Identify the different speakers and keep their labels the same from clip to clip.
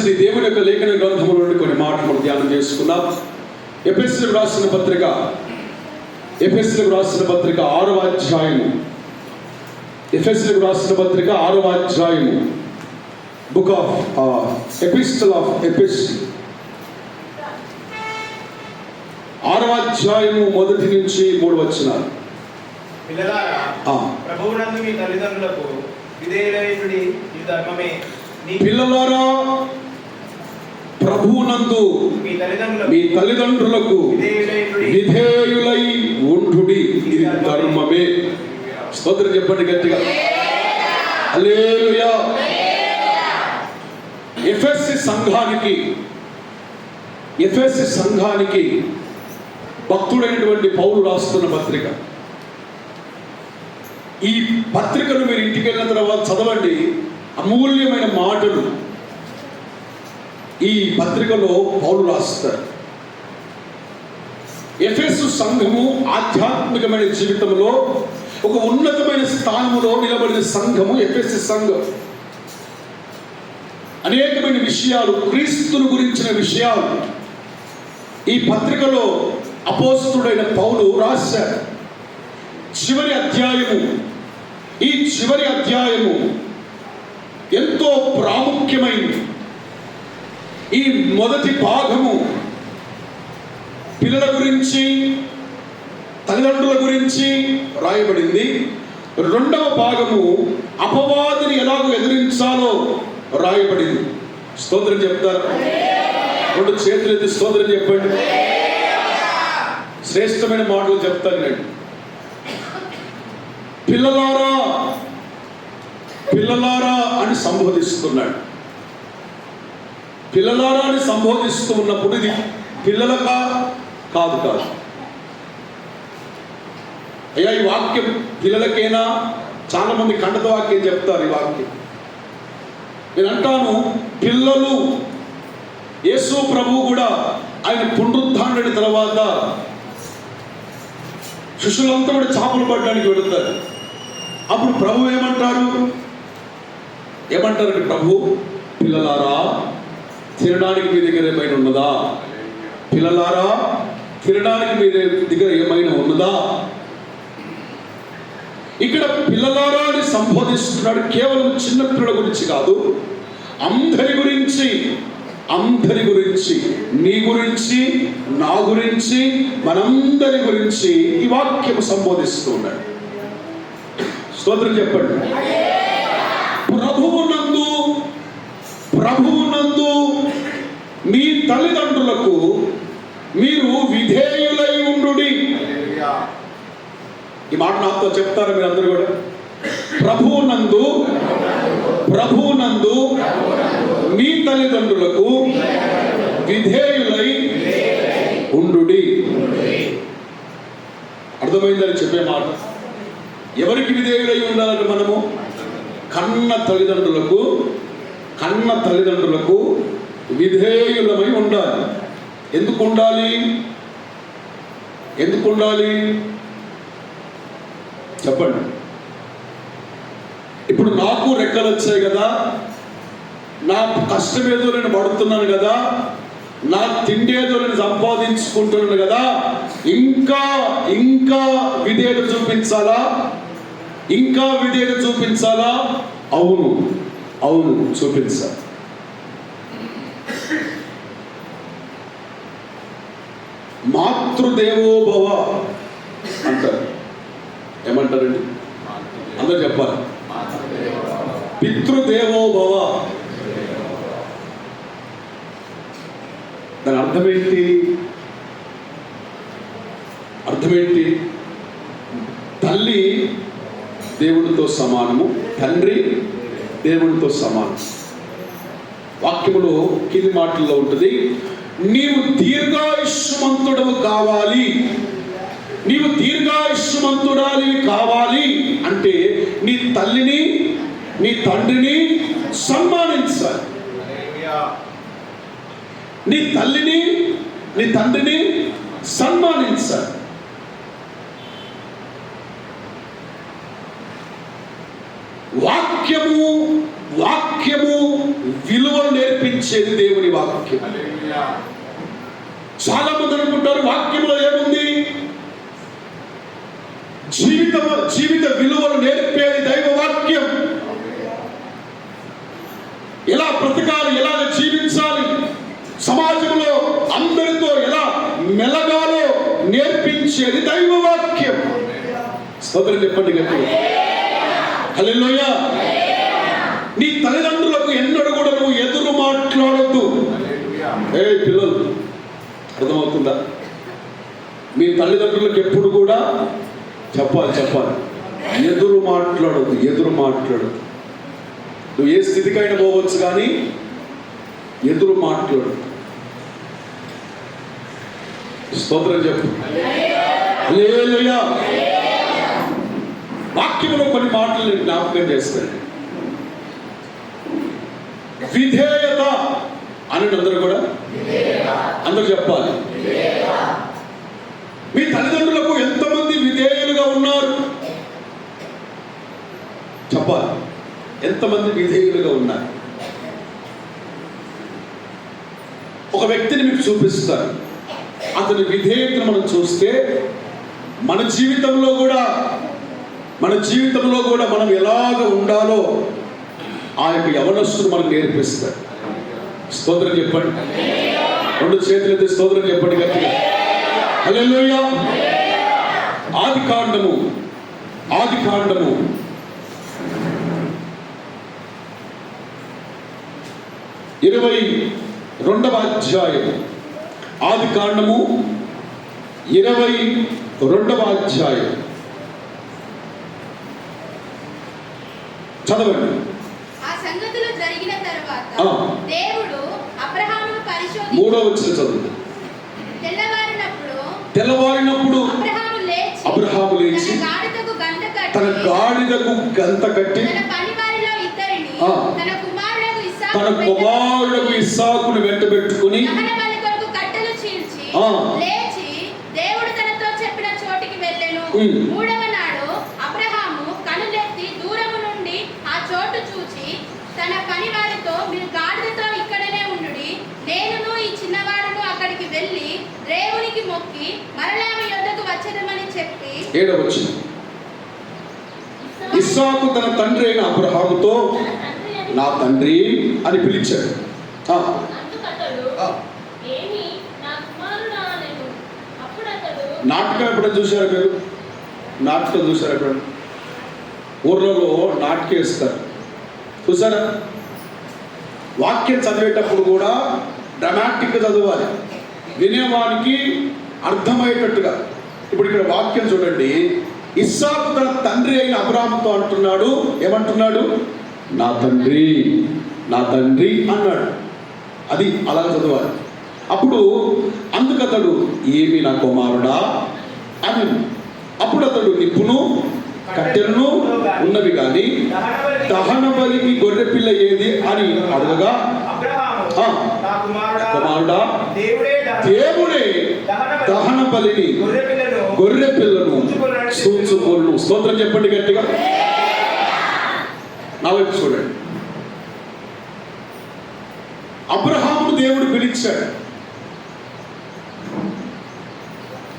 Speaker 1: మంచిది. దేవుని యొక్క లేఖన గ్రంథముల నుండి కొన్ని మాటలు ధ్యానం చేసుకున్నాం. ఎఫెసీయులకు రాసిన పత్రిక 6వ అధ్యాయము. ఎఫెసీయులకు రాసిన పత్రిక 6వ అధ్యాయము, బుక్ ఆఫ్ ఎపిస్టల్ ఆఫ్ ఎఫెసీ 6వ అధ్యాయము 1 నుంచి 3 వచనాలు.
Speaker 2: పిల్లలారా, ప్రభువునందు మీ తల్లిదండ్రులకు విధేయులైయుడి, ఈ ధర్మమే.
Speaker 1: పిల్లలారా, ప్రభువునందు మీ తల్లిదండ్రులకు విధేయులై ఉండుడి, ఇది ధర్మమే. స్తోత్రం చెప్పండి గట్టిగా. హల్లెలూయా. ఎఫెసీ సంఘానికి భక్తుడైనటువంటి పౌలు రాస్తున్న పత్రిక. ఈ పత్రికను మీరు ఇంటికి వెళ్ళిన తర్వాత చదవండి. అమూల్యమైన మాటలు ఈ పత్రికలో పౌలు రాస్తారు. ఎఫెసు సంఘము ఆధ్యాత్మికమైన జీవితంలో ఒక ఉన్నతమైన స్థానంలో నిలబడిన సంఘము ఎఫెసు సంఘం. అనేకమైన విషయాలు, క్రీస్తును గురించిన విషయాలు ఈ పత్రికలో అపోస్తలుడైన పౌలు రాశారు. ఈ చివరి అధ్యాయము ఎంతో ప్రాముఖ్యమైనది. ఈ మొదటి భాగము పిల్లల గురించి, తల్లిదండ్రుల గురించి రాయబడింది. రెండవ భాగము అపవాదిని ఎలాగో ఎదిరించాలో రాయబడింది. స్తోత్రం చెప్తారు. 2 చేతులు ఎత్తి స్తోత్రం చెప్పండి. శ్రేష్టమైన మాటలు చెప్తాను నేను. పిల్లలారా అని సంబోధిస్తున్నాడు. పిల్లలారా అని సంబోధిస్తూ ఉన్నప్పుడు ఇది పిల్లలకా కాదు. అయ్యా, ఈ వాక్యం పిల్లలకేనా? చాలా మంది ఖండత వాక్యం చెప్తారు. ఈ వాక్యం నేను అంటాను, పిల్లలు. యేసు ప్రభువు కూడా ఆయన పునరుద్ధానుడైన తర్వాత శిష్యులంతా కూడా చేపలు పట్టడానికి వెళుతారు. అప్పుడు ప్రభు ఏమంటారంటే, ప్రభు, పిల్లలారా తినడానికి మీ దగ్గర ఏమైనా ఉన్నదా? పిల్లలారా తినడానికి మీ దగ్గర ఏమైనా ఉన్నదా? ఇక్కడ పిల్లలారా అని సంబోధిస్తున్నాడు. కేవలం చిన్న పిల్లల గురించి కాదు, అందరి గురించి, నీ గురించి, నా గురించి, మనందరి గురించి ఈ వాక్యం సంబోధిస్తూ ఉన్నాడు. స్తోత్రం చెప్పండి. ప్రభువునందు మీ తల్లిదండ్రులకు మీరు విధేయులై ఉండుడి. ఈ మాట నాతో చెప్తారా మీరు అందరూ కూడా? ప్రభువునందు మీ తల్లిదండ్రులకు విధేయులై ఉండుడి. అర్థమైందని చెప్పే మాట. ఎవరికి విధేయులై ఉండాలంటే మనము కన్న తల్లిదండ్రులకు విధేయులమై ఉండాలి. ఎందుకు ఉండాలి చెప్పండి. ఇప్పుడు నాకు రెక్కలు వచ్చాయి కదా, నా కష్టం ఏదో నేను పడుతున్నాను కదా, నా తిండి ఏదో నేను సంపాదించుకుంటున్నాను కదా, ఇంకా విధేయత చూపించాలా? అవును చూపించాలి. మాతృదేవోభవ అంటారు. ఏమంటారండి? అందరూ చెప్పాలి. పితృదేవోభవ. దాని అర్థమేంటి? తల్లి దేవుడితో సమానము, తండ్రి దేవుడితో సమానం. వాక్యములో కింది మాటల్లో ఉంటుంది, నీవు దీర్ఘాయుష్మంతుడవు కావాలి, నీవు దీర్ఘాయుష్మంతుడాలి కావాలి అంటే నీ తల్లిని, నీ తండ్రిని సన్మానించాలి. నీ తల్లిని, నీ తండ్రిని సన్మానించాలి. వాక్యము విలువలు నేర్పించాలి. నేర్పించేది దేవుని వాక్యం. చాలా మంది అనుకుంటారు వాక్యంలో ఏముంది, జీవిత విలువలు నేర్పేది దైవ వాక్యం. ఎలా బ్రతకాలి, ఎలా జీవించాలి, సమాజంలో అందరితో ఎలా మెలగాలో నేర్పించేది దైవ వాక్యం. స్తోత్రం చెప్పండి గట్టిగా. హల్లెలూయా. నీ తల్లిదండ్రులకు ఎన్నడూ కూడా నువ్వు ఎదురు మాట్లాడొద్దు. పిల్లలు, అర్థమవుతుందా? మీ తల్లిదండ్రులకు ఎప్పుడు కూడా చెప్పాలి, ఎదురు మాట్లాడొద్దు. నువ్వు ఏ స్థితికైనా పోవచ్చు కానీ ఎదురు మాట్లాడు. స్తోత్రం చెప్పు. హల్లెలూయా. వాక్యంలో కొన్ని మాటలు నేను జ్ఞాపకం చేస్తాను. విధేయత అని అందరూ కూడా అందరూ చెప్పాలి. మీ తల్లిదండ్రులకు ఎంతమంది విధేయులుగా ఉన్నారు చెప్పాలి. ఎంతమంది విధేయులుగా ఉన్నారు? ఒక వ్యక్తిని మీకు చూపిస్తారు. అతని విధేయతను మనం చూస్తే మన జీవితంలో కూడా మనం ఎలాగ ఉండాలో ఆ యొక్క యవనస్తుడు మనకు నేర్పిస్తాడు. స్తోత్రం చెప్పండి. రెండు చేతులు ఎత్తి స్తోత్రం చెప్పండి గట్టిగా. హల్లెలూయా. ఆది కాండము 22వ అధ్యాయం. ఆది కాండము 22వ అధ్యాయం చదవండి.
Speaker 3: ఆ సంగతులు జరిగిన తరువాత దేవుడు అబ్రహామును పరిశోధించి
Speaker 1: 3వ వచనం చదువు. తెల్లవారినప్పుడు అబ్రహాము లేచి తన గాడిదకు గంత కట్టి తన కుమారుడకు ఇస్సాకును వెంటబెట్టుకుని
Speaker 3: దేవుడు తనతో చెప్పిన చోటికి వెళ్ళెను. 3వ నాడు అబ్రహాము కనులెత్తి దూరము నుండి ఆ చోటు చూచి తన పనివారితో, మీరు గాడిదతో ఇక్కడనే ఉండుడి, నేనును ఈ చిన్నవాడును అక్కడికి వెళ్ళి దేవునికి మొక్కి మరలా మీ యొద్దకు వచ్చేదమని చెప్పి.
Speaker 1: 7వ వచనం. ఇస్సాకు తన తండ్రి అయిన అబ్రహాముతో నా తండ్రి అని పిలిచాడు. నాటకం ఎప్పుడైనా చూశారు మీరు? నాటకం చూశారు ఎప్పుడైనా? ఊర్లలో నాటకం వేస్తారు చూసారా? వాక్యం చదివేటప్పుడు కూడా డ్రామాటిక్గా చదవాలి, వినేవానికి అర్థమయ్యేటట్టుగా. ఇప్పుడు ఇక్కడ వాక్యం చూడండి. ఇస్సాకు తన తండ్రి అయిన అబ్రహాముతో అంటున్నాడు, ఏమంటున్నాడు? నా తండ్రి అన్నాడు. అది అలా చదవాలి. అప్పుడు అందుకతడు ఏమి నా కుమారుడా అని. అప్పుడు అతడు నిప్పును కట్టెలను ఉన్నవి కానీ దహన బలికి గొర్రె పిల్ల ఏది అని అడగగా, కుమారుడా దేవుడే దహన బలిని గొర్రె పిల్లను చూచుకొను. స్తోత్రం చెప్పండి గట్టిగా. నా వైపు చూడండి. అబ్రహామును దేవుడు పిలిచాడు.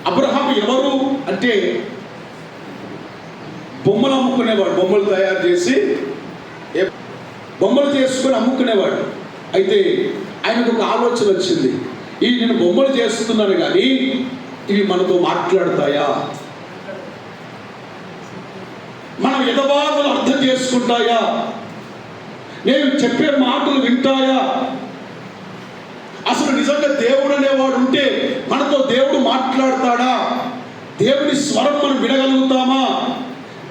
Speaker 1: అబ్రహాము ఎవరు అంటే బొమ్మలు అమ్ముకునేవాడు. బొమ్మలు తయారు చేసి బొమ్మలు చేసుకొని అమ్ముకునేవాడు. అయితే ఆయనకు ఒక ఆలోచన వచ్చింది. నేను బొమ్మలు చేస్తున్నాను కానీ ఇవి మనతో మాట్లాడతాయా? మనం ఎదబాధలు అర్థం చేసుకుంటాయా? నేను చెప్పే మాటలు వింటాయా? అసలు నిజంగా దేవుడు అనేవాడు ఉంటే మనతో దేవుడు మాట్లాడతాడా? దేవుని స్వరం మనం వినగలుగుతామా?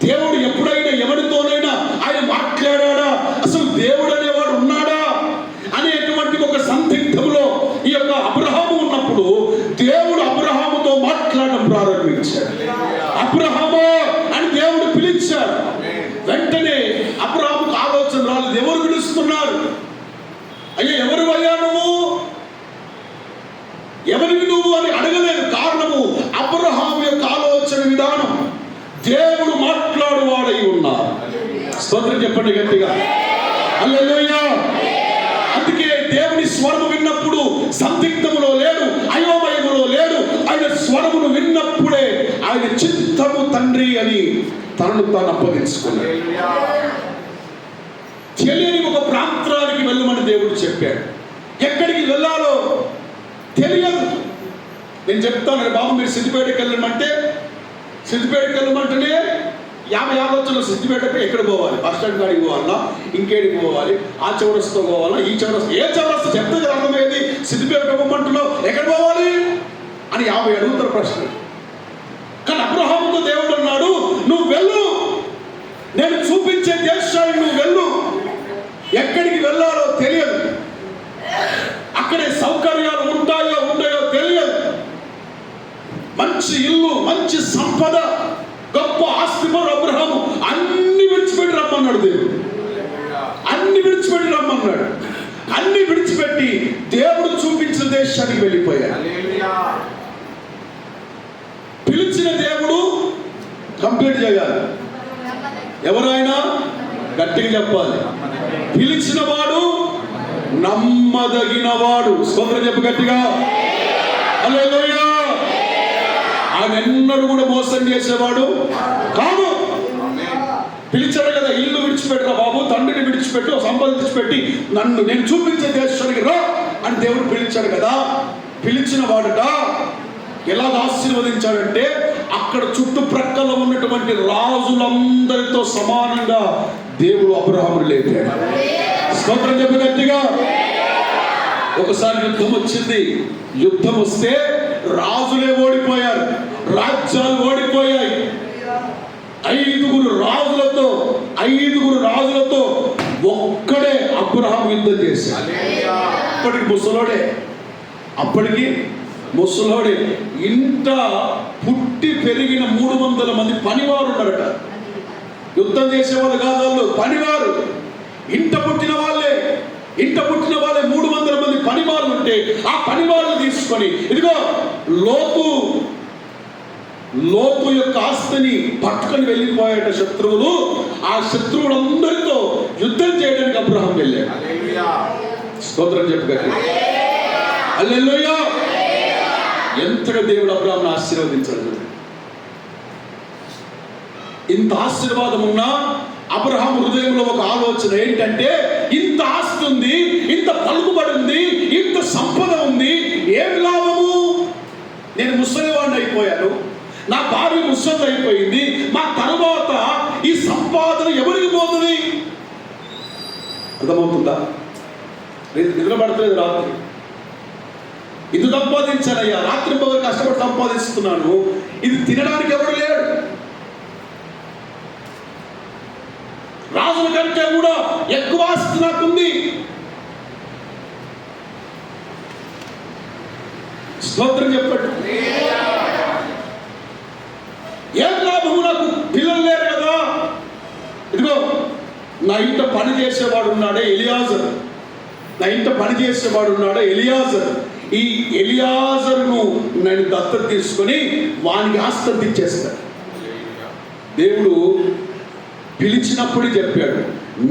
Speaker 1: దేవుడు ఎప్పుడైనా ఎవరితోనైనా ఆయన మాట్లాడా? అసలు దేవుడు అనేవాడు ఉన్నాడా అనేటువంటి ఒక సందిగ్ధంలో ఈ యొక్క అబ్రహాము ఉన్నప్పుడు దేవుడు అబ్రహాముతో మాట్లాడడం ప్రారంభించాడు. అబ్రహాము అని దేవుడు పిలిచాడు. వెంటనే అబ్రహాముకు ఆలోచన రాలేదు. ఎవరు పిలుస్తున్నారు? అయ్యా ఎవరు అయ్యా నువ్వు, ఎవరివి నువ్వు అని అడగలేదు. కారణము అబ్రహాము యొక్క ఆలోచన విధానం దేవుడు మాట్లాడువాడై ఉన్నారు. స్తోత్రం చెప్పండి గట్టిగా. హల్లెలూయా. అందుకే దేవుని ఆయన చిత్తము తండ్రి అని తనను తాను అప్పగించుకున్నాడు. తెలియని ఒక ప్రాంతానికి వెళ్ళమని దేవుడు చెప్పాడు. ఎక్కడికి వెళ్ళాలో తెలియదు. నేను చెప్తాను, బాబు మీరు సిద్దిపేటకి వెళ్ళమంటే, సిద్దిపేటకి వెళ్ళమంటేనే 50 ఆలోచనలు. సిద్దిపేటకి ఎక్కడ పోవాలి? బస్ స్టాండ్ కాడికి పోవాలా, ఇంకేడికి పోవాలి, ఆ చౌరస్తో పోవాలా, ఈ చౌరస్తా, ఏ చౌరస్తా చెప్తే అర్థమయ్యేది. సిద్దిపేట పోమంటున్నావు, ఎక్కడ పోవాలి అని 50 అడుగుతారు ప్రశ్న. కానీ అబ్రహాముతో దేవుడు అన్నాడు, నువ్వు వెళ్ళు, నేను చూపించే దేశానికి నువ్వు వెళ్ళు. ఎక్కడికి వెళ్ళాలో తెలియదు, అక్కడే సౌకర్యాలు ఉంటాయో ఉండయో తెలియదు. మంచి ఇల్లు, మంచి సంపద, గొప్ప ఆస్తిపరుడు అబ్రహాము అన్ని విడిచిపెట్టి రమ్మన్నాడు దేవుడు. అన్ని విడిచిపెట్టి రమ్మన్నాడు. అన్ని విడిచిపెట్టి దేవుడు చూపించిన దేశానికి వెళ్ళిపోయాడు. పిలిచిన దేవుడు కంప్లీట్ చేయాలి. ఎవరైనా గట్టిగా చెప్పాలి, పిలిచిన వాడు నమ్మదగిన వాడు. స్తోత్రం చెప్పు గట్టిగా. హల్లెలూయా. ఆయన ఎన్నడూ కూడా మోసం చేసేవాడు కాదు. పిలిచాడు కదా, ఇల్లు విడిచిపెట్టరా బాబు, తండ్రిని విడిచిపెట్టు, సంపద విడిచిపెట్టి నన్ను నేను చూపించే దేశానికి రా అని దేవుడు పిలిచాడు కదా. పిలిచిన వాడుట ఎలా ఆశీర్వదించాడంటే, అక్కడ చుట్టుప్రక్కల ఉన్నటువంటి రాజులందరితో సమానంగా దేవుడు అబ్రహామును లేపాడు. స్తోత్రం చెప్పు గట్టిగా. ఒకసారి యుద్ధం వచ్చింది. యుద్ధం వస్తే రాజులే ఓడిపోయారు, రాజ్యాలు ఓడిపోయాయి. 5 రాజులతో ఒక్కడే అబ్రహాం యుద్ధం చేశాడు. అప్పటికి ముసలోడే. ఇంత పుట్టి పెరిగిన 300 మంది పనివారు ఉన్నారట. యుద్ధం చేసేవాళ్ళు కాదు, వాళ్ళు పనివారు. ఇంట పుట్టిన వాళ్ళే 300 మంది పనివాళ్ళు ఉంటే, ఆ పనివాళ్ళు తీసుకొని ఇదిగో లోతు యొక్క ఆస్తిని పట్టుకొని వెళ్ళిపోయాట శత్రువులు. ఆ శత్రువులందరితో యుద్ధం చేయడానికి అబ్రహాం వెళ్ళాడు. స్తోత్రం చెప్పు గట్టిగా. హల్లెలూయా. ఎంతగా దేవుడు అబ్రహాంను ఆశీర్వదించాడు. ఇంత ఆశీర్వాదం ఉన్నా అబ్రహాం హృదయంలో ఒక ఆలోచన ఏంటంటే, ఇంత ఆస్తి ఉంది, ఇంత పలుకుబడి ఉంది, ఇంత సంపద ఉంది, ఏమి లాభము? నేను ముసలివాడిని అయిపోయాను, నా భార్య ముసలి అయిపోయింది, మా తర్వాత ఈ సంపాదన ఎవరికి పోతుంది? అర్థమవుతుందా? నిద్రపడతలేదు రాత్రి. ఇది సంపాదించానయ్యా, రాత్రి పగలు కష్టపడి సంపాదిస్తున్నాను, ఇది తినడానికి ఎవరు లేడు. రాజుల కంటే కూడా ఎక్కువ ఆస్తి నాకుంది. స్తోత్రం చెప్పండి. ఏం లాభము? నాకు పిల్లలు లేరు కదా. ఇదిగో నా ఇంట పని చేసేవాడు ఉన్నాడే ఎలియాజర్, ఈ ఎలియాజరును నేను దత్తత తీసుకొని వానికి ఆస్తి ఇచ్చేస్తాను. దేవుడు పిలిచినప్పుడు చెప్పాడు,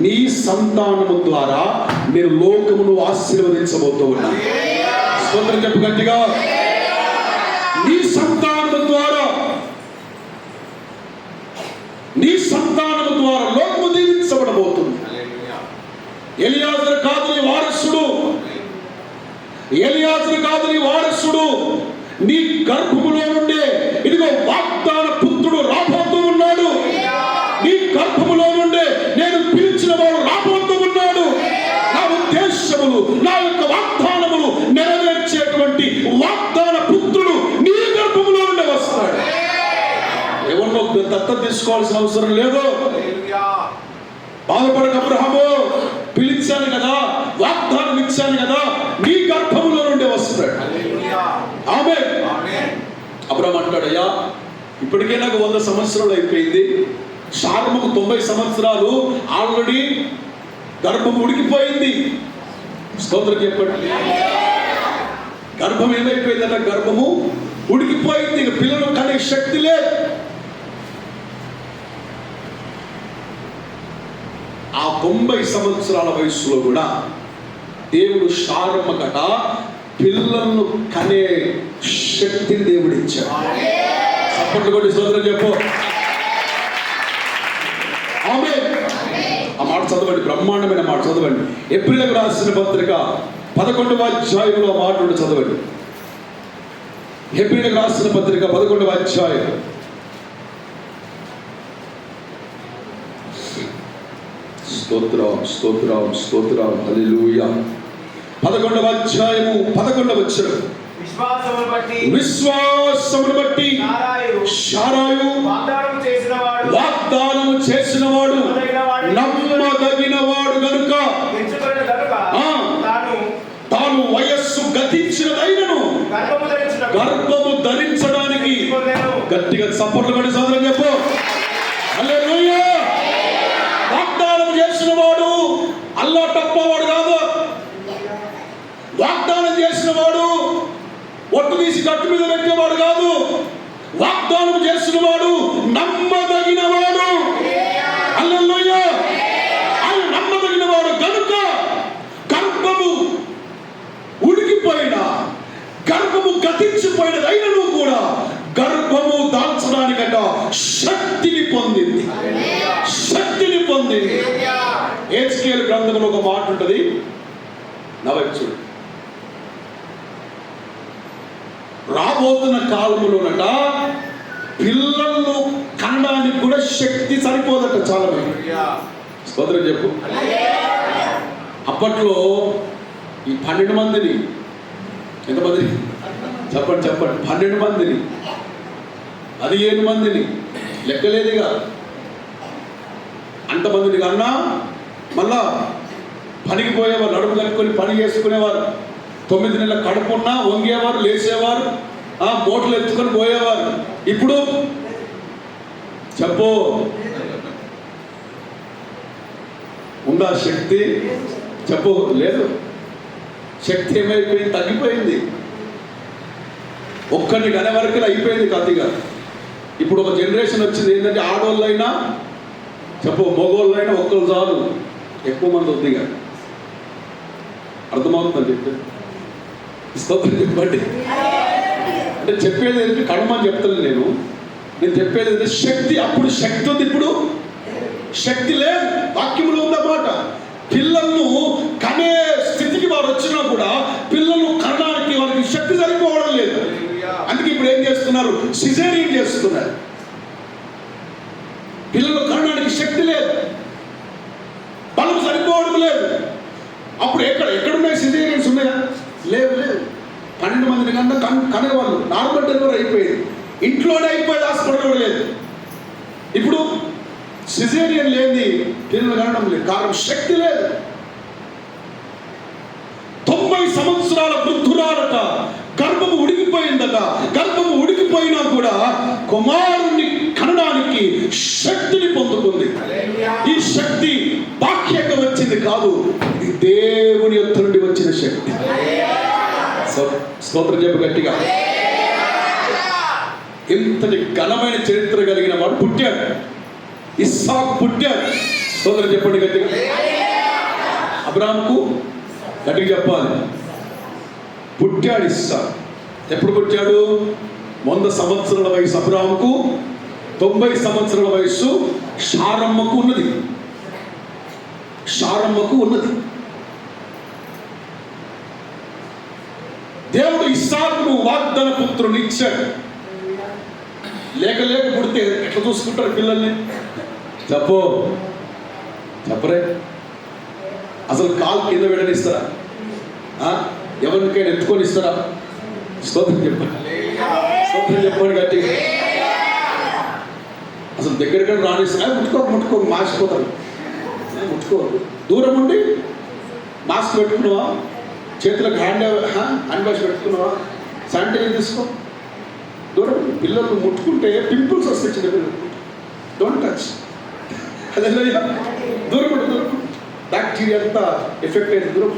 Speaker 1: నీ సంతానము ద్వారా నేను లోకమును ఆశీర్వదించబోతూ ఉన్నాను. స్తోత్రం చెప్పు గట్టిగా. నీ సంతానము ద్వారా లోకము దీవించబడబోతుంది. ఎలియాజరు కాదు నీ వారసుడు, నీ గర్భములో నుండే ఇదిగో వాగ్దాన పుత్రుడు రాబోతూ ఉన్నాడు. నీ గర్భములో నుండే నేను పిలిచిన వాడు రాబోతూ ఉన్నాడు. నా ఉద్దేశములు, నా యొక్క వాగ్దానములు నెరవేర్చేటువంటి వాగ్దాన పుత్రుడు నీ గర్భములో నుండే వస్తాడు. ఎవరినో దత్తత తీసుకోవాల్సిన అవసరం లేదు. బాధపడక అబ్రహాము, పిలిచాను కదా, వాగ్దానం ఇచ్చాను కదా, నీ గర్భములో నుండి వస్తాడు. ఆమేన్. అబ్రహాం అంటాడు, అయ్యా ఇప్పటికే నాకు 100 సంవత్సరాలు అయిపోయింది, శారముకు 90 సంవత్సరాలు, ఆల్రెడీ గర్భం ఉడికిపోయింది. స్తోత్రం చెప్పండి. గర్భం ఏమైపోయిందట? గర్భము ఉడికిపోయింది, పిల్లలు కనే శక్తి లేదు. ఆ 90 సంవత్సరాల వయసులో కూడా దేవుడు శారమ్మ పిల్లలను కనే శక్తిని దేవుడు ఇచ్చాడు. చప్పట్లు కొట్టి స్తోత్రం చెప్పు. ఆమేన్. ఆ మాట చదవండి, బ్రహ్మాండమైన మాట చదవండి. ఏప్రిల్కు రాసిన పత్రిక 11వ అధ్యాయంలో ఆ మాట నుండి చదవండి. ఏప్రిల్కు రాసిన పత్రిక 11వ అధ్యాయం. స్తోత్రం స్తోత్రం స్తోత్రం హల్లెలూయా. 11వ అధ్యాయము 11వ వచనం. విశ్వాసమును బట్టి శారాయు వాగ్దానము చేసినవాడు నమ్మదగినవాడు గనుక తాను వయస్సు గతించినదైనను గర్భము ధరించడానికి గట్టిగా చప్పట్లు కొట్టి సోదరం చెప్పు. హల్లెలూయా. వాగ్దానం చేసిన వాడు అల్లా తప్పవాడు కాదు. వాగ్దానం చేసిన వాడు ఒట్టు తీసి గట్టు మీద పెట్టేవాడు కాదు. వాగ్దానం చేసిన వాడు నమ్మదగిన వాడు. హల్లెలూయా. ఆయన నమ్మదగిన వాడు కనుక గర్భము ఉడికిపోయిన, గర్భము గతించిపోయినదైనను కూడా గర్భము దాల్చడానికట శక్తిని పొందింది. శక్తిని పొందింది. హెజ్కేలు గ్రంథంలో ఒక మాట ఉంటుంది, నవచూడు. రాబోతున్న కాలంలోనట పిల్లలను కనడానికి కూడా శక్తి సరిపోదట చాలా మంది. స్తోత్రం చెప్పు. అప్పట్లో ఈ 12 మందిని, ఎంతమందిని చెప్పండి చెప్పండి, 12 మందిని 15 మందిని లెక్కలేదుగా, అంతమందిని కన్నా మళ్ళా పనికి పోయేవారు, నడుము కట్టుకొని పని చేసుకునేవారు. 9 నెలల కడుపున్నా వంగేవారు, లేచేవారు, మోటలు ఎత్తుకొని పోయేవారు. ఇప్పుడు చెప్పు, ఉందా శక్తి? చెప్పు, లేదు. శక్తి ఏమైపోయింది? తగ్గిపోయింది. ఒక్కరిని గనే వరకు అయిపోయింది కతిగా. ఇప్పుడు ఒక జనరేషన్ వచ్చింది ఏంటంటే ఆడోళ్ళైనా చెప్పు, మగోళ్ళైనా ఒక్కరు చాలు, ఎక్కువ మంది వద్దిగా. అర్థమవుతుందని చెప్పి స్తోత్రం చెప్పండి. అంటే చెప్పేది ఏంటి? కడమని చెప్తాను నేను చెప్పేది ఏంటంటే శక్తి. అప్పుడు శక్తి ఉంది, ఇప్పుడు శక్తి లేదు. వాక్యములో ఉందన్నమాట. పిల్లలను కనే స్థితికి వారు వచ్చినా కూడా పిల్లలను కనడానికి వారికి శక్తి సరిపోవడం లేదు. అందుకే ఇప్పుడు ఏం చేస్తున్నారు? సిజేరియన్ చేస్తున్నారు. పిల్లలు కనడానికి శక్తి లేదు, బలం సరిపోవడం లేదు. అప్పుడు ఎక్కడున్నాయి సిజేరియన్స్? ఉన్నాయా? లేవు. 12 మందిని కన్నా కనేవాళ్ళు. నార్మల్ డెలివరీ అయిపోయేది, ఇంట్లోనే అయిపోయేది, హాస్పిటల్ కూడా లేదు. ఇప్పుడు సిజేరియన్ లేని పిల్లలు కనడం లేదు. కారణం శక్తి లేదు. 90 సంవత్సరాల వృద్ధురాలట, గర్భము ఉడికిపోయిందట. గర్భము ఉడికిపోయినా కూడా కుమారుణ్ణి కనడానికి శక్తిని పొందుకుంది. ఈ శక్తి బాహ్యంగా వచ్చింది కాదు, ఇది దేవుని యొద్ద నుండి వచ్చిన శక్తి. స్తోత్రం చెప్పు గట్టిగా. ఇంతటి ఘనమైన చరిత్ర కలిగిన వాడు పుట్టాడు. ఇస్సాకు పుట్టాడు. స్తోత్రం చెప్పండి గట్టిగా. అబ్రాహాముకు గట్టిగా చెప్పాలి, పుట్టాడు ఇస్సాకు. ఎప్పుడు పుట్టాడు? 100 సంవత్సరాల వయసు అబ్రాహాముకు, 90 సంవత్సరాల వయసు శారమ్మకు ఉన్నది. దేవుడు ఇస్సాకును వాగ్దాన పుత్రుని ఇచ్చాడు. లేక పుడితే ఎట్లా చూసుకుంటారు పిల్లల్ని? చెప్పరే. అసలు కాలు కింద వెళ్ళనిస్తారా? ఎవరికైనా ఎత్తుకొని ఇస్తారా? స్తోత్రం చెప్పండి గట్టిగా. అసలు దగ్గరగా రానిస్తా ముట్టుకో మార్చిపోతారు. ముట్టుకోరు. దూరం ఉండి మాస్క్ పెట్టుకున్నావా? చేతులకు హ్యాండ్ వాష్ పెట్టుకున్నావా? శానిటైజర్ తీసుకో. దూరం. పిల్లలు ముట్టుకుంటే పింపుల్స్ వస్తాయి చిన్న పిల్లలు. Don't touch. అదే దూరం. బ్యాక్టీరియా అంతా ఎఫెక్ట్ అయింది. దూరం.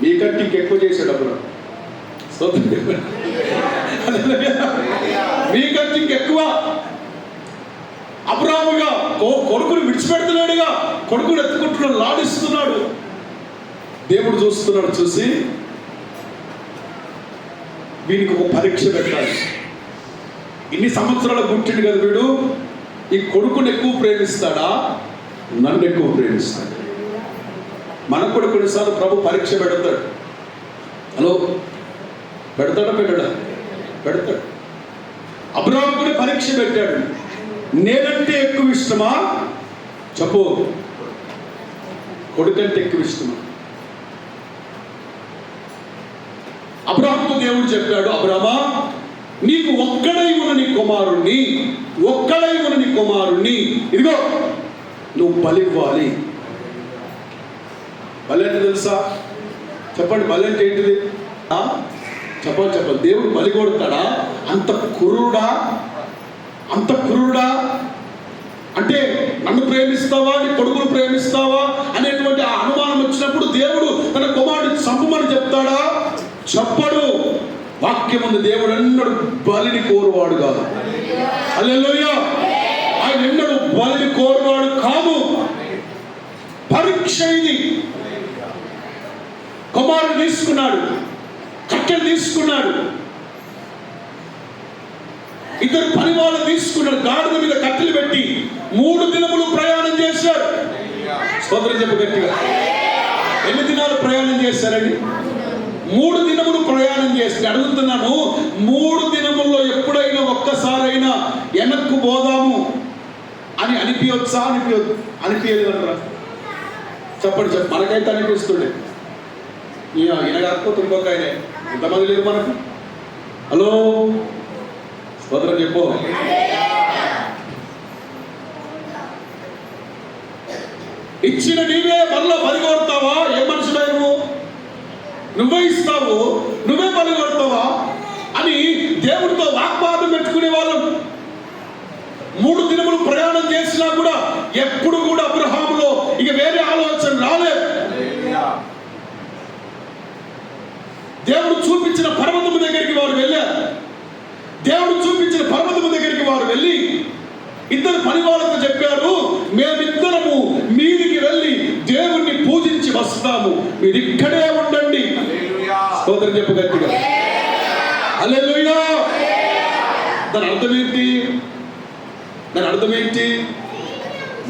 Speaker 1: మీకంటే ఇంకెక్కువ చేశాడు అప్పుడు. మీకంటే ఇంకెక్కువ. అబ్రాహాముగా కొడుకుని విడిచిపెడుతున్నాడుగా, కొడుకుని ఎత్తుకుంటున్నాడు, లాడిస్తున్నాడు. దేవుడు చూస్తున్నాడు. చూసి వీనికి ఒక పరీక్ష పెట్టాలి. ఇన్ని సంవత్సరాల పుట్టిండు కదా వీడు, ఈ కొడుకుని ఎక్కువ ప్రేమిస్తాడా, నన్ను ఎక్కువ ప్రేమిస్తాడు? మనకు కూడా కొన్నిసార్లు ప్రభు పరీక్ష పెడతాడు. హలో, పెడతాడా పెట్టాడా? పెడతాడు. అబ్రాహాము కూడా పరీక్ష పెట్టాడు. నేనంటే ఎక్కువ ఇష్టమా చెప్పు, కొడుకంటే ఎక్కువ ఇష్టమా? అబ్రాహాముతో దేవుడు చెప్పాడు, అబ్రామా నీకు ఒక్కడై ఉన్న నీ కుమారుణ్ణి ఇదిగో నువ్వు బలివ్వాలి. బలి అంటే తెలుసా? చెప్పండి, బలి అంటే ఏంటిది? చెప్పాలి. దేవుడు బలి కొడతాడా? అంత క్రూరుడా అంటే నన్ను ప్రేమిస్తావా, నీ కొడుకును ప్రేమిస్తావా అనేటువంటి ఆ అనుమానం వచ్చినప్పుడు దేవుడు తన కుమారుడిని చంపమని చెప్తాడా? చెప్పడు. వాక్యం ఉంది, దేవుడు ఎన్నడూ బలిని కోరువాడు కాదు. హల్లెలూయా. ఆయన ఎన్నడూ బలిని కోరువాడు కాదు. పరీక్ష ఇది. కుమారుడు తీసుకున్నాడు, కట్టెలు తీసుకున్నాడు, ఇద్దరు పని వాళ్ళు తీసుకున్నాడు, గాడిద మీద కట్టెలు పెట్టి 3 దినములు ప్రయాణం చేశారు. స్తోత్రం చెప్పు గట్టిగా. ఎన్ని దినాలు ప్రయాణం చేశారండి? 3 దినములు ప్రయాణం చేసి అడుగుతున్నాను, 3 దినముల్లో ఎప్పుడైనా ఒక్కసారైనా వెనక్కు పోదాము అని అనిపించొచ్చా? అనిపించలేదంటారా? చెప్పండి. మనకైతే అనిపిస్తుండే. ఈయన కాకపోతే ఇంకొక ఆయన ఎంతమంది లేరు మనకు? హలో, స్తోత్రం చెప్పు. ఇచ్చిన నీవే మళ్ళా బలి కొడతావా? ఏ మనుషులే నువ్వే ఇస్తావు, నువ్వే బలి కొడతావా అని దేవుడితో వాగ్వాదం పెట్టుకునే వాళ్ళం. 3 దినములు ప్రయాణం చేసినా కూడా ఎప్పుడు కూడా అబ్రహాములో ఇక వేరే ఆలోచన రాలేదు. దేవుడు చూపించిన పర్వతము దగ్గరికి వారు వెళ్ళారు. దేవుడు చూపించిన పర్వతము దగ్గరికి వారు వెళ్ళి ఇద్దరు పని వాళ్ళతో చెప్పారు, మేమిద్దరము మీదికి వెళ్ళి దేవుణ్ణి పూజించి వస్తాము, మీరు ఇక్కడే ఉండండి. స్తోత్రం చెప్పు గట్టిగా. హల్లెలూయా. దాని అర్థం ఏంటి?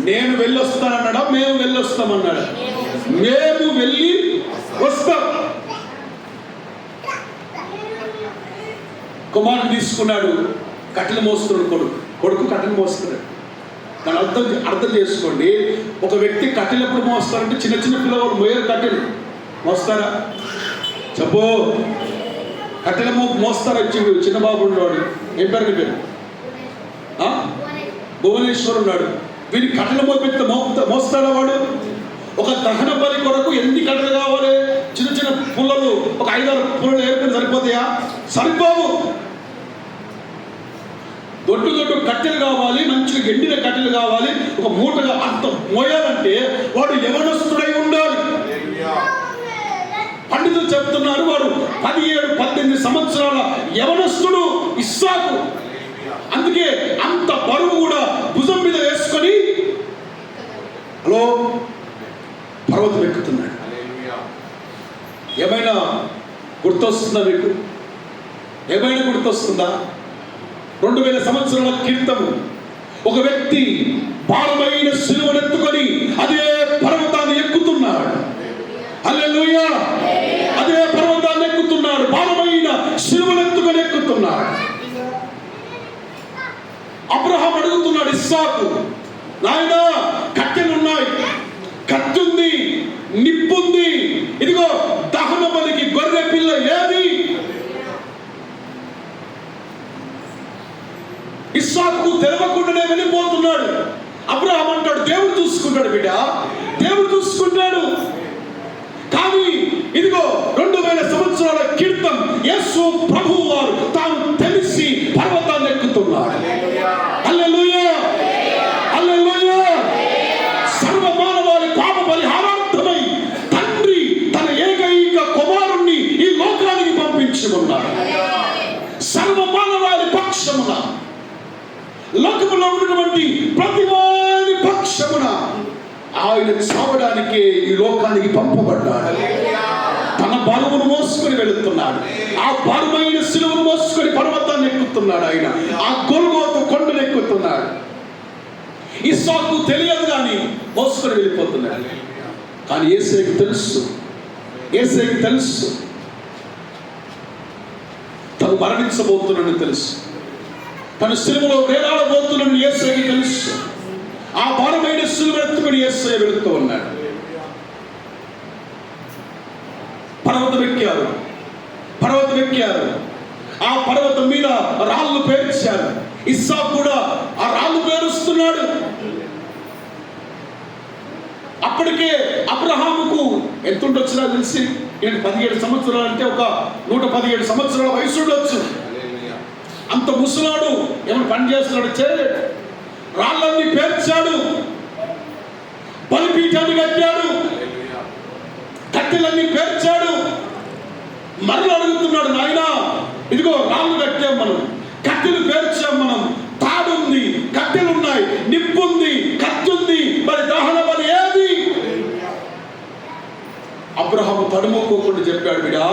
Speaker 1: నేను వెళ్ళొస్తానన్నాడా, మేము వెళ్ళొస్తామన్నాడా? మేము వెళ్ళి వస్తాం. కుమారుడు తీసుకున్నాడు, కట్టెలు మోస్తున్నాడు, కొడుకు కట్టెలు మోస్తున్నాడు. దాని అర్థం చేసుకోండి. ఒక వ్యక్తి కట్టెలు ఎప్పుడు మోస్తారంటే చిన్న పిల్లవాడు మోయరు, కట్టెలు మోస్తారా? చెప్పు. కట్టెలు మోస్తారా? చిన్న బాబు ఉన్నాడు, ఏం పేరు నీ పేరు? భువనేశ్వర్ ఉన్నాడు. వీడికి కట్టెలు మోపెడితే మోస్తాడా వాడు? ఒక దహన బలి కొరకు ఎన్ని కట్టెలు కావాలి? చిన్న పుల్లలు, ఒక 5-6 పుల్లలు ఏర్పడి సరిపోతాయా? సరిపోవు. దొడ్డు కట్టెలు కావాలి, మంచిగా ఎండిన కట్టెలు కావాలి. ఒక మూటగా అంత మోయాలంటే వాడు యవనస్తుడై ఉండాలి. పండితులు చెప్తున్నారు, వాడు 17-18 సంవత్సరాల యవనస్తుడు ఇస్సాకు. అందుకే అంత బరువు కూడా భుజం మీద వేసుకొని హలో పర్వతం ఎక్కుతున్నాడు. ఏమైనా గుర్తొస్తుందా మీకు? ఏమైనా గుర్తొస్తుందా? 2000 సంవత్సరాల క్రితము ఒక వ్యక్తి భారమైన సిలువనెత్తుకొని అదే పర్వతాన్ని ఎక్కుతున్నాడు. హల్లెలూయా. అదే పర్వతాన్ని ఎక్కుతున్నాడు, భారమైన సిలువనెత్తుకొని ఎక్కుతున్నాడు. అబ్రహాం అడుగుతున్నాడు ఇస్సాకు, నాయనా కట్టెలున్నాయి, కత్తుంది, నిప్పుంది, ఇదిగో దహన బలికి గొర్రె పిల్ల ఏది? ఇస్సాకు తెలవకుండానే వెళ్ళిపోతున్నాడు. అబ్రహాం అంటాడు, దేవుడు చూసుకుంటాడు బిడ్డ, దేవుడు చూసుకుంటాడు. కానీ ఇదిగో 2000 సంవత్సరాల క్రితం యేసు ప్రభువు వారు తాను తెలిసి పర్వతాన్ని ఎక్కుతున్నాడు. హల్లెలూయా. హల్లెలూయా. సర్వ మానవాళి పాప పరిహారార్థమై తండ్రి తన ఏకైక కుమారుణ్ణి ఈ లోకానికి పంపించి ఉన్నాడు. సర్వ మానవాళి పక్షమున, లోకములో ఉన్నటువంటి ప్రతి వారి పక్షమున ఆయన చావడానికి ఈ లోకానికి పంపబడ్డాడు. తన బరువును మోసుకొని వెళుతున్నాడు. ఆ బరువైన సిలువను మోసుకొని పర్వతాన్ని ఎక్కుతున్నాడు. ఆయన ఆ గొల్గోతు కొండను ఎక్కుతున్నాడు. ఇస్సాకు తెలియదు కానీ మోసుకొని వెళ్ళిపోతున్నాడు. కానీ యేసయ్యకు తెలుసు, యేసయ్యకు తెలుసు తను మరణించబోతున్నాడని తెలుసు, తను సిలువలో వేలాడబోతున్నాడని యేసయ్యకు తెలుసు. ఆ భారమైన సిలువ ఎత్తుకొని యేసయ్య వెళుతూ ఉన్నాడు. పర్వతం ఎక్కారు. ఆ పర్వతం మీద రాళ్ళు పేర్చారు. ఇస్సాకు కూడా ఆ రాళ్ళు పేరుస్తున్నాడు. అప్పటికే అబ్రహాముకు ఎంత ఉండొచ్చునా తెలిసి 17 సంవత్సరాలు అంటే ఒక 117 సంవత్సరాల వయసు ఉండొచ్చు. అంత ముసలాడు ఏమైనా పని చేస్తున్నాడు? చేయలేడు. రాళ్ళన్నీ పేర్చాడు, బలిపీఠాన్ని కట్టాడు, కట్టెలన్నీ పేర్చాడు. మరలు అడుగుతున్నాడు, నాయనా ఇదిగో రాళ్ళు కట్టాం మనం, కట్టెలు పేర్చాం మనం, తాడుంది, కట్టెలున్నాయి, నిప్పుంది, కత్తుంది, మరి దహన బలి ఏది? అబ్రహాము తడుముకోకుండా చెప్పాడు, బిడా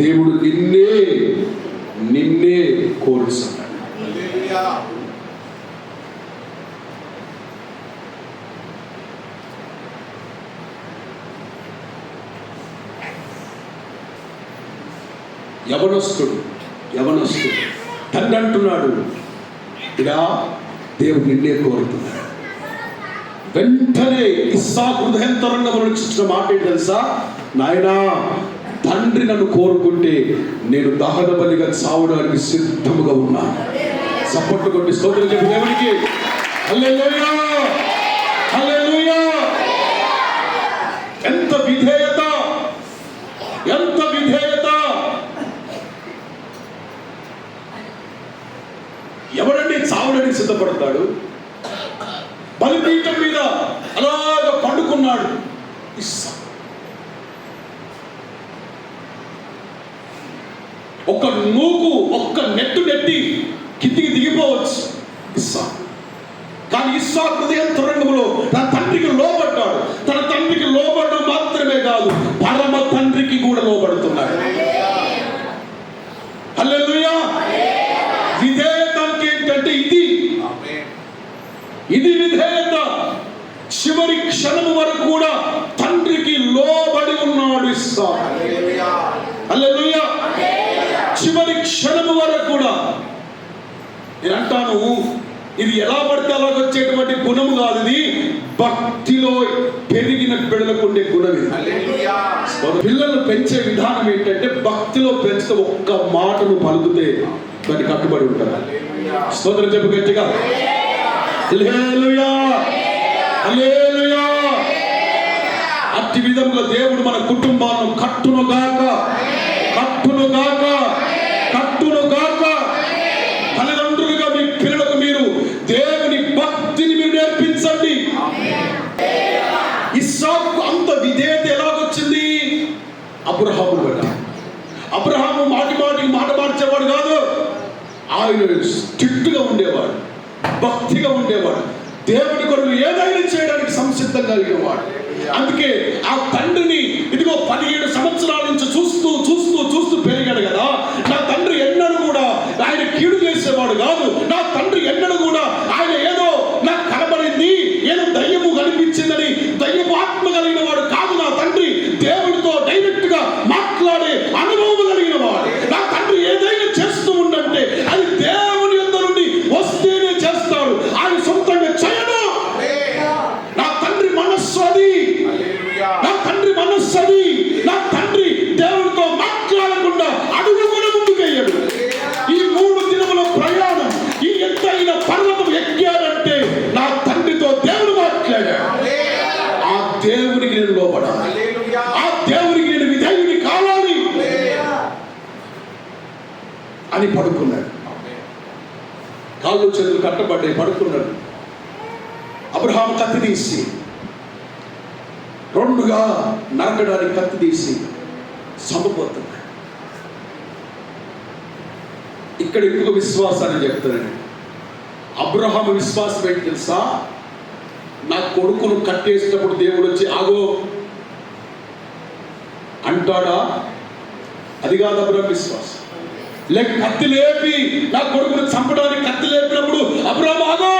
Speaker 1: దేవుడు నిన్నే కోరుస్తున్నాడు. యవనస్తుడు తండ్రి అంటున్నాడు, ఇలా దేవుడు నిన్నే కోరుతున్నాడు. వెంటనే ఇస్సాకు హృదయంతరంగంలో వచ్చిన మాట ఏంటి తెలుసా? నాయనా తండ్రి నన్ను కోరుకుంటే నేను దహన బలిగా చావడానికి సిద్ధముగా ఉన్నాను. సపోర్ట్ కొట్టి స్తోత్రం చెప్పి దేవునికి హల్లెలూయా, హల్లెలూయా. ఎంత విధేయత, ఎంత విధేయత! ఎవడండి చావడానికి సిద్ధపడతాడు? బలిపీఠం మీద అలాగ పండుకున్నాడు ఇస్సాకు. ఒక నూకు, ఒక్క నెట్టు నెట్టి కిందికి దిగిపోవచ్చు ఇస్సాకు. కానీ ఇస్సాకు హృదయం తరంగంలో తన తండ్రికి లోబడ్డాడు. తన తండ్రికి లోబడడం మాత్రమే కాదు, పరమ తండ్రికి కూడా లోబడుతున్నాడు. హల్లెలూయా. విధేయత అంటే ఏంటంటే ఇది విధేయత. చివరి క్షణము వరకు కూడా తండ్రికి లోబడి ఉన్నాడు ఇస్సాకు. హల్లెలూయా. చివరి క్షణము వరకు కూడా. నేను అంటాను, ఇది ఎలా పడితే అలా వచ్చేటువంటి గుణము కాదు, ఇది భక్తిలో పెరిగిన బిడ్డలకు ఉండే గుణం ఇది. పిల్లలు పెంచే విధానం ఏంటంటే భక్తిలో పెంచితే ఒక్క మాటను పలుకుతే దాన్ని కట్టుబడి ఉంటారు. స్తోత్రం చెప్పు గట్టిగా. హల్లెలూయా, హల్లెలూయా. అట్టి విధంగా దేవుడు మన కుటుంబాలను కట్టునుగాక. తల్లిదండ్రులుగా మీ పిల్లలకు మీరు దేవుని భక్తిని మీరు నేర్పించండి. ఇస్సాకు అంత విధేయత ఎలాగొచ్చింది? అబ్రహాము వల్ల. అబ్రహాము మాటికి మాట మార్చేవాడు కాదు. ఆయన స్ట్రిక్ట్గా ఉండేవాడు, భక్తిగా ఉండేవాడు, దేవుడి కొరకు ఏదైనా చేయడానికి సంసిద్ధం కలిగేవాడు. అందుకే ఆ తండ్రిని ఇదిగో 17 సంవత్సరాల నుంచి చూస్తూ పెరిగాడు కదా. నా తండ్రి ఎన్నడూ కూడా ఆయన కీడు చేసేవాడు కాదు. నా తండ్రి ఎన్నడూ కూడా ఆయన ఏదో నాకు కనబడింది, ఏదో దయ్యము కనిపించిందని దయ్యపు ఆత్మ కలిగిన వాడు కాదు. నా తండ్రి దేవుడితో డైరెక్ట్ గా మాట్లాడే అనుభవం కలిగిన వాడు. నా తండ్రి ఏదైనా చేస్తూ ఉండంటే అది దేవుని యొద్ద నుండి వస్తేనే చేస్తాడు, ఆయన సొంతంగా చేయడు. నా తండ్రి మనస్సు అది. నా తండ్రి దేవుడితో మాట్లాడకుండా అడుగు కూడా ముందుకెయ్యడు. ఈ 3 దినముల ప్రయాణం ఈ ఎత్తైన పర్వతం ఎక్కాడంటే నా తండ్రితో దేవుడు మాట్లాడాడు. ఆ దేవునికి నేను లోపడాలి, ఆ దేవునికి నేను విధేయుని కావాలి అని పడుకున్నాడు. కాళ్ళు చేతులు కట్టబడ్డాయి, పడుకున్నాడు. అబ్రహాము కత్తి తీసి 2గా నరకడానికి కత్తి తీసి చంపబోతున్నాడు. ఇక్కడ ఇంకొక విశ్వాసాన్ని చెప్తానండి. అబ్రహాము విశ్వాసం ఏంటి తెలుసా? నా కొడుకును కట్టేసినప్పుడు దేవుడు వచ్చి ఆగో అంటాడా? అది కాదు అబ్రహాం విశ్వాసం. లేక కత్తి లేపి నా కొడుకుని చంపడానికి కత్తి లేపినప్పుడు అబ్రహాం ఆగో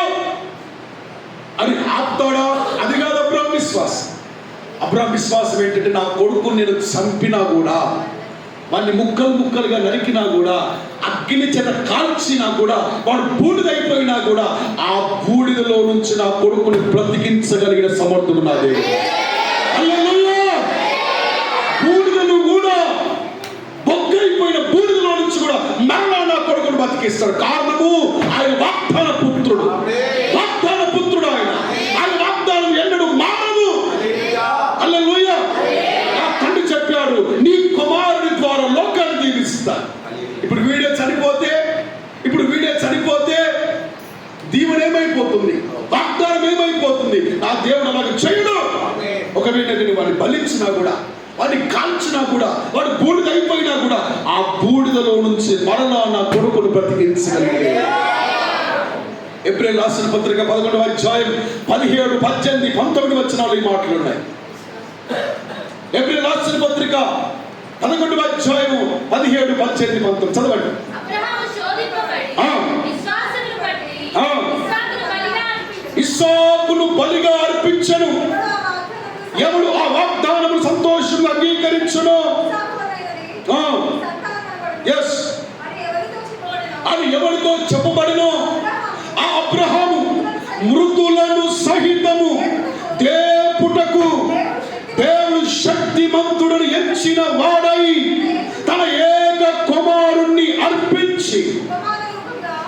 Speaker 1: అని ఆపుతాడా? అది కాదు అబ్రహాం విశ్వాసం. అబ్రహాం విశ్వాసం ఏంటంటే నా కొడుకుని నేను చంపినా కూడా, వాడిని ముక్కలు ముక్కలుగా నరికినా కూడా, అగ్ని చేత కాల్చినా కూడా, వాడు బూడిదైపోయినా కూడా ఆ బూడిదలో నుంచి నా కొడుకుని బ్రతికించగలిగిన సమర్థుడు నా దేవుడు. హల్లెలూయా! బూడిదను కూడా, బొగ్గైపోయిన బూడిదలో నుంచి కూడా మరలా నా కొడుకుని బతికిస్తాడు. కారణము ఆయన వాగ్దాన పుత్రుడు. వాగ్దాన పుత్రుడు ఆయన. ఆయన వాగ్దానం ఎన్నడూ మారదు. హల్లెలూయా! నా తండ్రి చెప్పాడు, నీ కుమారుని ద్వారా లోకాన్ని దీవిస్తా. ఇప్పుడు వీడే చనిపోతే దీవెన ఏమైపోతుంది? వాగ్దానం ఏమైపోతుంది? నా దేవుడు అలాగే చేయడు. ఒకవేళ నేను వాడిని బలించినా కూడా, వాడిని కాల్చినా కూడా, వాడు బూడిద అయిపోయినా కూడా ఆ బూడిదలో నుంచి మరలా నా కొడుకును బ్రతికించగలిగే. ఏప్రిల్ రాసిన పత్రిక 11వ అధ్యాయం 17, 18, 19 వచనాలు ఈ మాటలు ఉన్నాయి. ఏప్రిల్ రాసిన పత్రిక 11వ అధ్యాయం 17, 18, 19 చదవండి. ఇస్సాకును బలిగా అర్పించను. ఎవడు ఆ వాగ్దానము సంతోషంగా అంగీకరించును అని ఎవరితో చెప్పబడినో ఆ అబ్రహాము మృతులను సహితము దేవుటకు దేవుడు శక్తిమంతుడని ఎంచిన వాడై తన ఏక కుమారుణ్ణి అర్పించి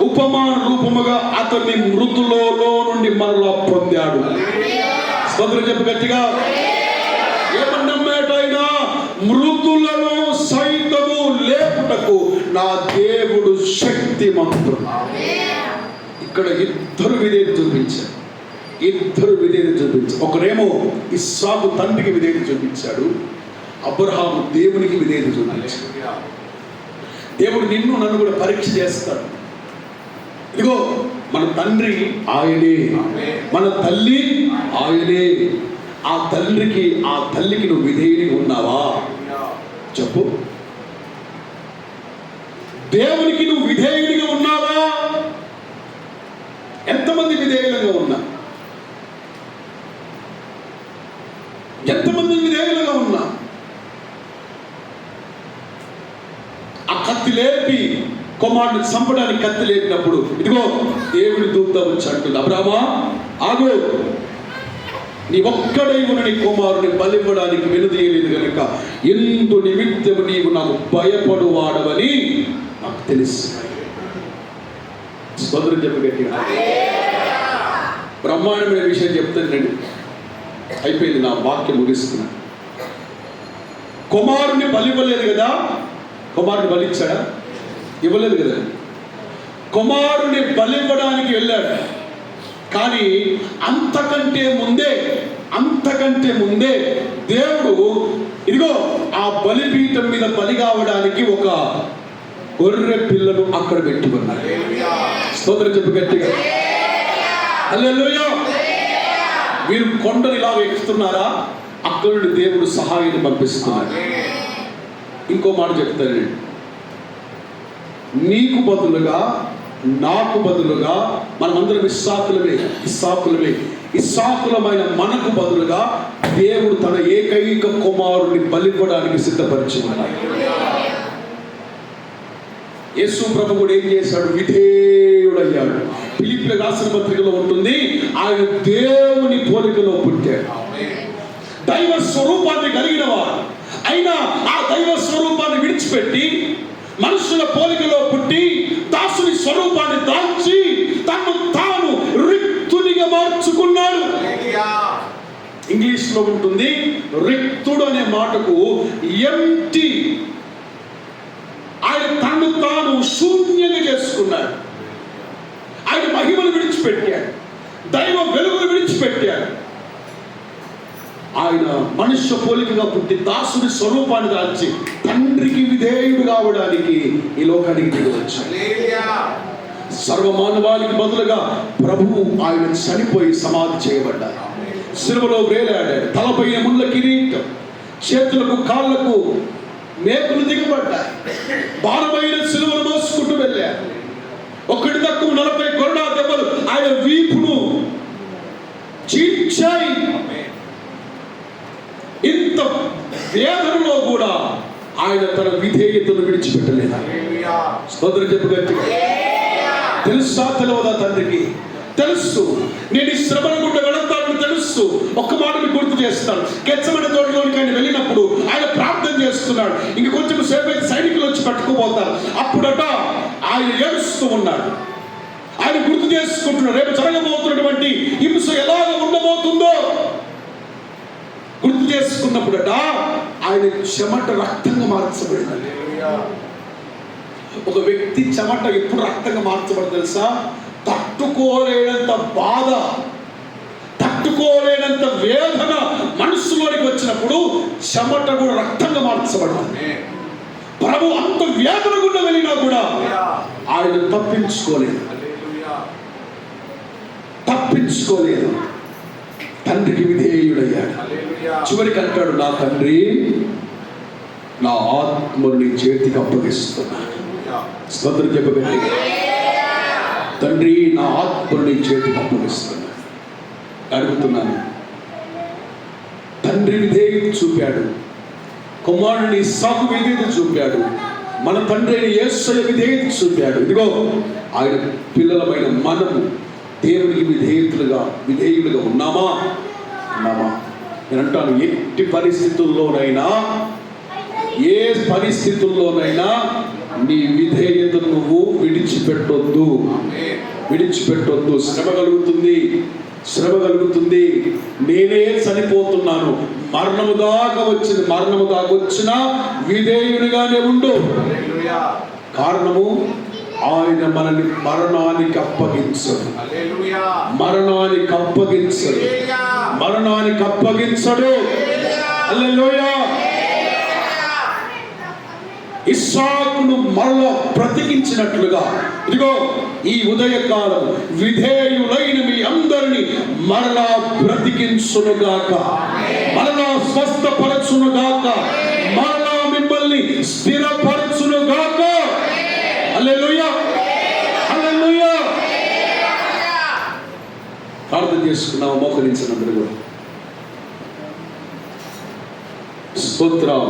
Speaker 1: ఉపమాన రూపముగా అతన్ని మృతులలో నుండి మరలా పొందాడు. స్తోత్రం చెప్పు గట్టిగా. ఏమన్నమాటైనా మృతులను సైతము లేపుటకు నా దేవుడు శక్తిమంతుడు. ఇక్కడ ఇద్దరు విధేయత చూపించారు. ఒకరేమో ఇస్సాకు తండ్రికి విధేయత చూపించాడు, అబ్రహాము దేవునికి విధేయత చూపించాడు. దేవుడు నిన్ను నన్ను కూడా పరీక్ష చేస్తాడు. ఇదిగో మన తండ్రి ఆయనే, మన తల్లి ఆయనే. ఆ తల్లికి నువ్వు విధేయుడిగా ఉన్నావా చెప్పు. దేవునికి నువ్వు విధేయుడిగా ఉన్నావా? ఎంతమంది విధేయులుగా ఉన్నా? ఎంతమంది విధేయులుగా ఉన్నా? ఆ కత్తి లేపి కుమారుడిని చంపడానికి కత్తి లేపినప్పుడు ఇదిగో దేవుని దూత వచ్చి అంటుంది, అబ్రామా ఆగు, నీ ఒక్కడై ఉన్న నీ కుమారుని బలివ్వడానికి వెనుదీయలేదు కనుక ఎందు నిమిత్తము నీవు నాకు భయపడువాడవని నాకు తెలుసు. స్తోత్రం చెప్పు గట్టిగా. బ్రహ్మాండమైన విషయం చెప్తానండి, అయిపోయింది, నా వాక్యం ముగిస్తున్నా. కుమారుని బలివ్వలేదు కదా, కుమారుని బలిచ్చాడా? ఇవ్వలేదు కదా. కుమారుని బలివ్వడానికి వెళ్ళాడు, కానీ అంతకంటే ముందే దేవుడు ఇదిగో ఆ బలిపీఠం మీద బలి కావడానికి ఒక గొర్రె పిల్లను అక్కడ పెట్టుకున్నాడు. స్తోత్రం చెప్పు గట్టిగా. హల్లెలూయా. మీరు కొండలు ఇలా ఎక్కుతున్నారా, అక్కడ నుండి దేవుడు సహాయాన్ని పంపిస్తున్నాడు. ఇంకో మాట చెప్తానండి, నీకు బదులుగా నాకు బదులుగా మనమందరం ఇస్సాకులమైన మనకు బదులుగా దేవుడు తన ఏకైక కుమారుని బలివ్వడానికి సిద్ధపరిచి ఉన్నాడు. యేసు ప్రభు కూడా ఏం చేశాడు? విధేయుడయ్యాడు. ఫిలిప్పీయులకు రాసిన పత్రికలో ఉంటుంది, ఆయన దేవుని పోలికలో పుట్టాడు. దైవ స్వరూపాన్ని కలిగిన వాడు అయినా ఆ దైవ స్వరూపాన్ని విడిచిపెట్టి మనుషుల పోలికలో పుట్టి దాసుని స్వరూపాన్ని దాల్చి తను తాను రిక్తునిగా మార్చుకున్నాడు. ఇంగ్లీష్ లో ఉంటుంది, రిక్తుడు అనే మాటకు ఎంటీ. ఆయన తను తాను శూన్యంగా చేసుకున్నాడు. ఆయన మహిమను విడిచిపెట్టాడు, దైవ వెలుగును విడిచిపెట్టాడు. ఆయన మనుష్య పోలికగా పుట్టి దాసుని స్వరూపాన్ని దాల్చి తండ్రికి విధేయుడు కావడానికి ఈ లోకానికి దిగి వచ్చాడు. సర్వమానవాళికి బదులుగా ప్రభువు ఆయన చనిపోయి సమాధి చేయబడ్డాడు. శిలువలో వేలాడాడు, తలపైన ముళ్ళ కిరీటం, చేతులకు కాళ్ళకు మేకులు దిగబడ్డాయి. భారమైన సిలువను మోసుకుంటూ వెళ్ళారు. ఒకటి తక్కువ 40 కొరడా దెబ్బలు ఆయన వీపును చీల్చాయి. ఇంత వేదనలో కూడా ఆయన తన విధేయతను విడిచిపెట్టలేదు. స్తోత్రం చెప్పు గట్టిగా. తెలుసా తెలియదా? తండ్రికి తెలుసు నేను ఈ శ్రమల గుండా వెళతానని తెలుసు. ఒక్క మాట మీకు గుర్తు చేస్తాను. గెత్సేమనే తోటలోనికి ఆయన వెళ్ళినప్పుడు ఆయన ప్రార్థన చేస్తున్నాడు. ఇంక కొంచెం సేపు అయితే సైనికులు వచ్చి పట్టుకుపోతారు. అప్పుడట ఆయన ఏడుస్తూ ఉన్నాడు. ఆయన గుర్తు చేసుకుంటున్నాడు రేపు జరగబోతున్నటువంటి హింస ఎలాగ ఉండబోతుందో గుర్తు చేసుకున్నప్పుడట ఆయన చెమట రక్తంగా మార్చబడింది. ఒక వ్యక్తి చెమట ఎప్పుడు రక్తంగా మార్చబడి తెలుసా? తట్టుకోలేనంత బాధ, తట్టుకోలేనంత వేదన మనసులోనికి వచ్చినప్పుడు చెమట కూడా రక్తంగా మార్చబడింది. ప్రభు అంత వేదన గుండా వెళ్ళినా కూడా ఆయన తప్పించుకోలేదు. తండ్రికి విధేయుడయ్యాడు. చివరికి అంటాడు, నా తండ్రి నా ఆత్మను నీ చేతికి అప్పగిస్తున్నాను. స్తోత్రం చెప్పగలి. తండ్రి నా ఆత్మను నీ చేతికి అప్పగిస్తున్నాను. అడుగుతున్నాను. తండ్రి విధేయత చూపాడు, కుమారుని ఇస్సాకు విధేయత చూపాడు, మన తండ్రి అయిన యేసయ్య విధేయత చూపాడు. ఇదిగో ఆయన పిల్లలమైన మనము దేవునికి విధేయులుగా ఉన్నామా? నేను అంటాను, ఎట్టి పరిస్థితుల్లోనైనా, ఏ పరిస్థితుల్లోనైనా నీ విధేయతను నువ్వు విడిచిపెట్టొద్దు. శ్రమ కలుగుతుంది. నేనే చనిపోతున్నాను, మరణము దాకా వచ్చిన విధేయునిగానే ఉండు. కారణము ఆయన మనల్ని మరణానికి అప్పగించడు. హల్లెలూయా. ఇస్సాకును మరలా బ్రతికించినట్లుగా ఇదిగో ఈ ఉదయకాలం విధేయులైన మీ అందరినీ మరలా బ్రతికించునుగాక, మరలా స్వస్థపరచునుగాక, మరలా మిమ్మల్ని స్థిరపరచునుగాక. హల్లెలూయా, హల్లెలూయా. ప్రార్థన చేసుకున్నాము, మోకరించినందుకు స్తోత్రం.